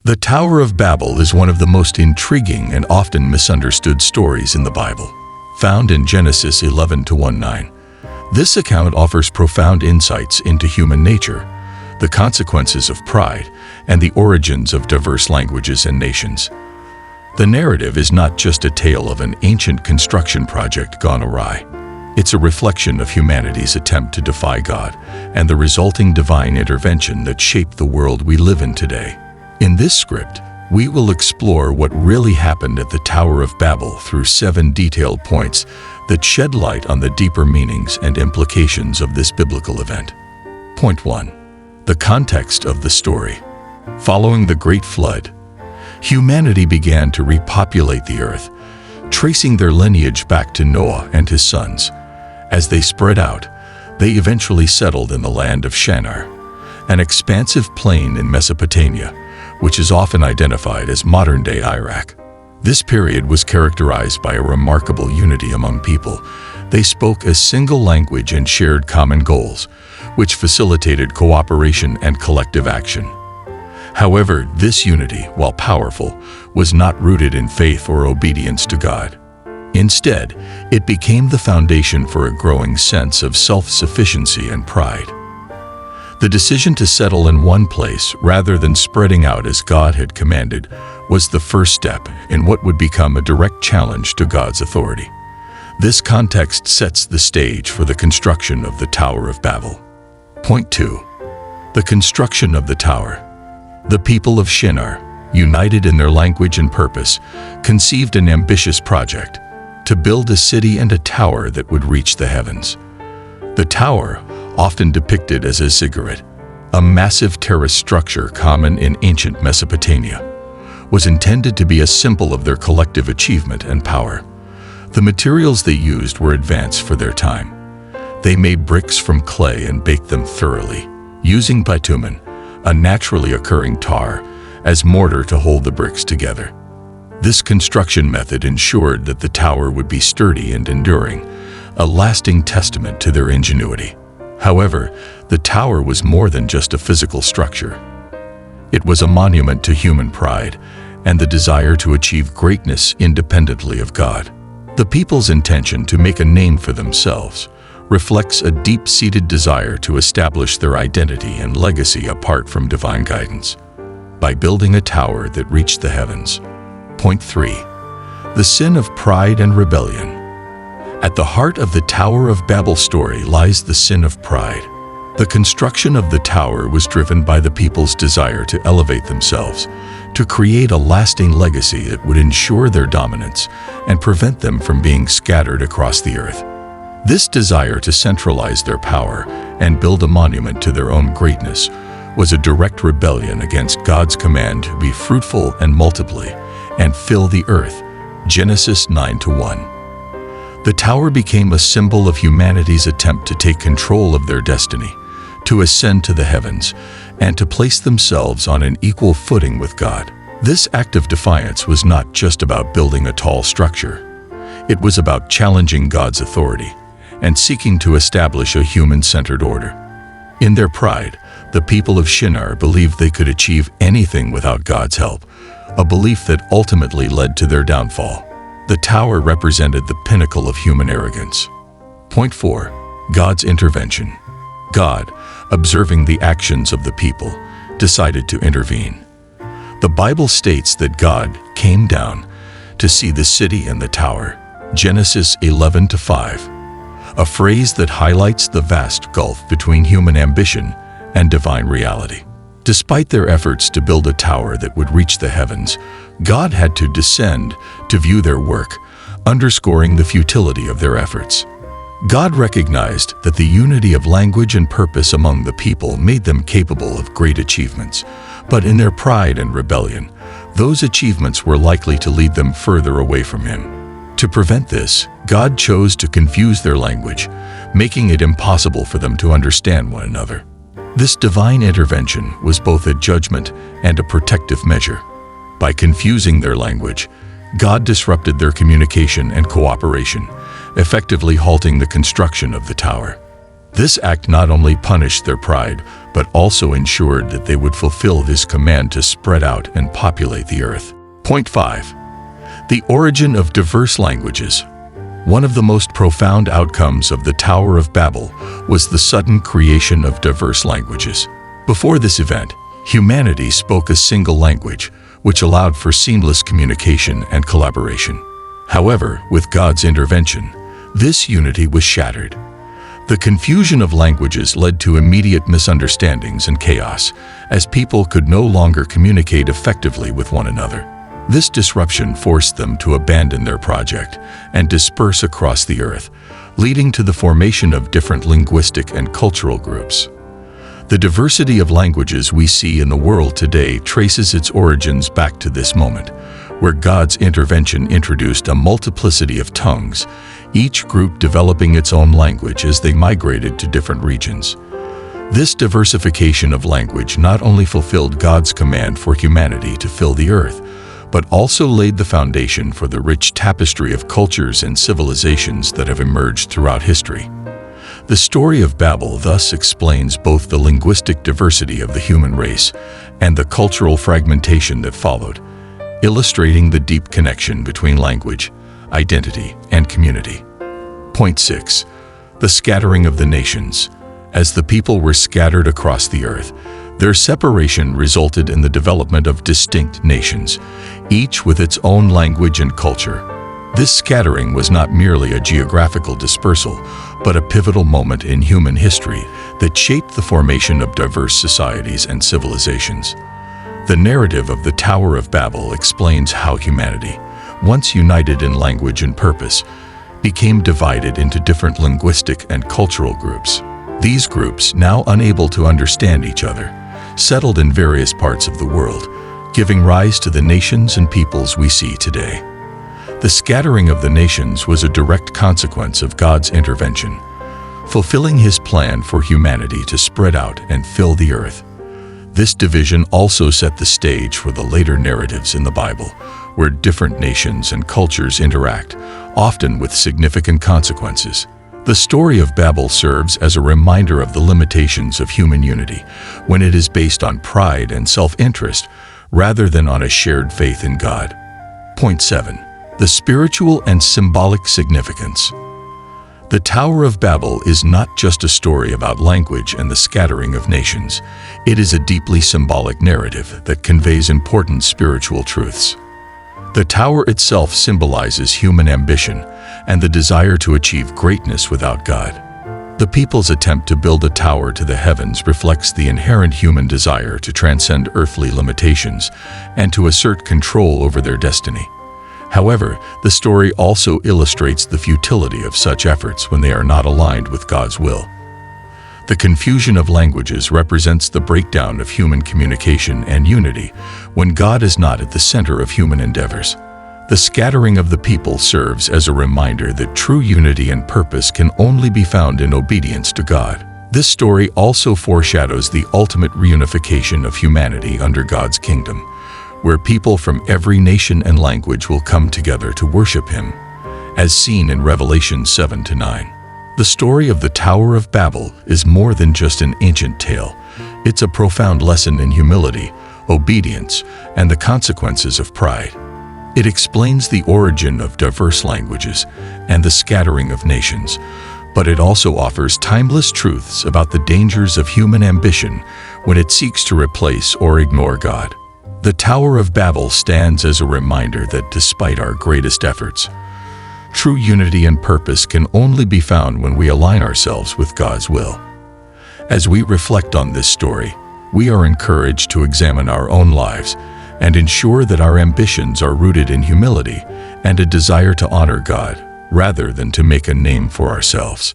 The Tower of Babel is one of the most intriguing and often misunderstood stories in the Bible, found in Genesis 11-19. This account offers profound insights into human nature, the consequences of pride, and the origins of diverse languages and nations. The narrative is not just a tale of an ancient construction project gone awry. It's a reflection of humanity's attempt to defy God and the resulting divine intervention that shaped the world we live in today. In this script, we will explore what really happened at the Tower of Babel through 7 detailed points that shed light on the deeper meanings and implications of this biblical event. Point 1. The context of the story. Following the Great Flood, humanity began to repopulate the earth, tracing their lineage back to Noah and his sons. As they spread out, they eventually settled in the land of Shinar, an expansive plain in Mesopotamia, which is often identified as modern-day Iraq. This period was characterized by a remarkable unity among people. They spoke a single language and shared common goals, which facilitated cooperation and collective action. However, this unity, while powerful, was not rooted in faith or obedience to God. Instead, it became the foundation for a growing sense of self-sufficiency and pride. The decision to settle in one place rather than spreading out as God had commanded was the first step in what would become a direct challenge to God's authority. This context sets the stage for the construction of the Tower of Babel. Point 2. The construction of the tower. The people of Shinar, united in their language and purpose, conceived an ambitious project to build a city and a tower that would reach the heavens. The tower, often depicted as a ziggurat, a massive terrace structure common in ancient Mesopotamia, was intended to be a symbol of their collective achievement and power. The materials they used were advanced for their time. They made bricks from clay and baked them thoroughly, using bitumen, a naturally occurring tar, as mortar to hold the bricks together. This construction method ensured that the tower would be sturdy and enduring, a lasting testament to their ingenuity. However, the tower was more than just a physical structure. It was a monument to human pride and the desire to achieve greatness independently of God. The people's intention to make a name for themselves reflects a deep-seated desire to establish their identity and legacy apart from divine guidance, by building a tower that reached the heavens. Point 3. The sin of pride and rebellion. At the heart of the Tower of Babel story lies the sin of pride. The construction of the tower was driven by the people's desire to elevate themselves, to create a lasting legacy that would ensure their dominance and prevent them from being scattered across the earth. This desire to centralize their power and build a monument to their own greatness was a direct rebellion against God's command to be fruitful and multiply and fill the earth. Genesis 9:1. The tower became a symbol of humanity's attempt to take control of their destiny, to ascend to the heavens, and to place themselves on an equal footing with God. This act of defiance was not just about building a tall structure. It was about challenging God's authority and seeking to establish a human-centered order. In their pride, the people of Shinar believed they could achieve anything without God's help, a belief that ultimately led to their downfall. The tower represented the pinnacle of human arrogance. Point 4. God's intervention. God, observing the actions of the people, decided to intervene. The Bible states that God came down to see the city and the tower. Genesis 11:5. A phrase that highlights the vast gulf between human ambition and divine reality. Despite their efforts to build a tower that would reach the heavens, God had to descend to view their work, underscoring the futility of their efforts. God recognized that the unity of language and purpose among the people made them capable of great achievements, but in their pride and rebellion, those achievements were likely to lead them further away from Him. To prevent this, God chose to confuse their language, making it impossible for them to understand one another. This divine intervention was both a judgment and a protective measure. By confusing their language, God disrupted their communication and cooperation, effectively halting the construction of the tower. This act not only punished their pride, but also ensured that they would fulfill his command to spread out and populate the earth. Point 5. The origin of diverse languages. One of the most profound outcomes of the Tower of Babel was the sudden creation of diverse languages. Before this event, humanity spoke a single language, which allowed for seamless communication and collaboration. However, with God's intervention, this unity was shattered. The confusion of languages led to immediate misunderstandings and chaos, as people could no longer communicate effectively with one another. This disruption forced them to abandon their project and disperse across the earth, leading to the formation of different linguistic and cultural groups. The diversity of languages we see in the world today traces its origins back to this moment, where God's intervention introduced a multiplicity of tongues, each group developing its own language as they migrated to different regions. This diversification of language not only fulfilled God's command for humanity to fill the earth, but also laid the foundation for the rich tapestry of cultures and civilizations that have emerged throughout history. The story of Babel thus explains both the linguistic diversity of the human race and the cultural fragmentation that followed, illustrating the deep connection between language, identity, and community. Point 6. The scattering of the nations. As the people were scattered across the earth, their separation resulted in the development of distinct nations, each with its own language and culture. This scattering was not merely a geographical dispersal, but a pivotal moment in human history that shaped the formation of diverse societies and civilizations. The narrative of the Tower of Babel explains how humanity, once united in language and purpose, became divided into different linguistic and cultural groups. These groups, now unable to understand each other, settled in various parts of the world, giving rise to the nations and peoples we see today. The scattering of the nations was a direct consequence of God's intervention, fulfilling his plan for humanity to spread out and fill the earth. This division also set the stage for the later narratives in the Bible, where different nations and cultures interact, often with significant consequences. The story of Babel serves as a reminder of the limitations of human unity when it is based on pride and self-interest rather than on a shared faith in God. Point 7. The spiritual and symbolic significance. The Tower of Babel is not just a story about language and the scattering of nations. It is a deeply symbolic narrative that conveys important spiritual truths. The tower itself symbolizes human ambition and the desire to achieve greatness without God. The people's attempt to build a tower to the heavens reflects the inherent human desire to transcend earthly limitations and to assert control over their destiny. However, the story also illustrates the futility of such efforts when they are not aligned with God's will. The confusion of languages represents the breakdown of human communication and unity when God is not at the center of human endeavors. The scattering of the people serves as a reminder that true unity and purpose can only be found in obedience to God. This story also foreshadows the ultimate reunification of humanity under God's kingdom, where people from every nation and language will come together to worship Him, as seen in Revelation 7-9. The story of the Tower of Babel is more than just an ancient tale. It's a profound lesson in humility, obedience, and the consequences of pride. It explains the origin of diverse languages and the scattering of nations, but it also offers timeless truths about the dangers of human ambition when it seeks to replace or ignore God. The Tower of Babel stands as a reminder that despite our greatest efforts, true unity and purpose can only be found when we align ourselves with God's will. As we reflect on this story, we are encouraged to examine our own lives and ensure that our ambitions are rooted in humility and a desire to honor God rather than to make a name for ourselves.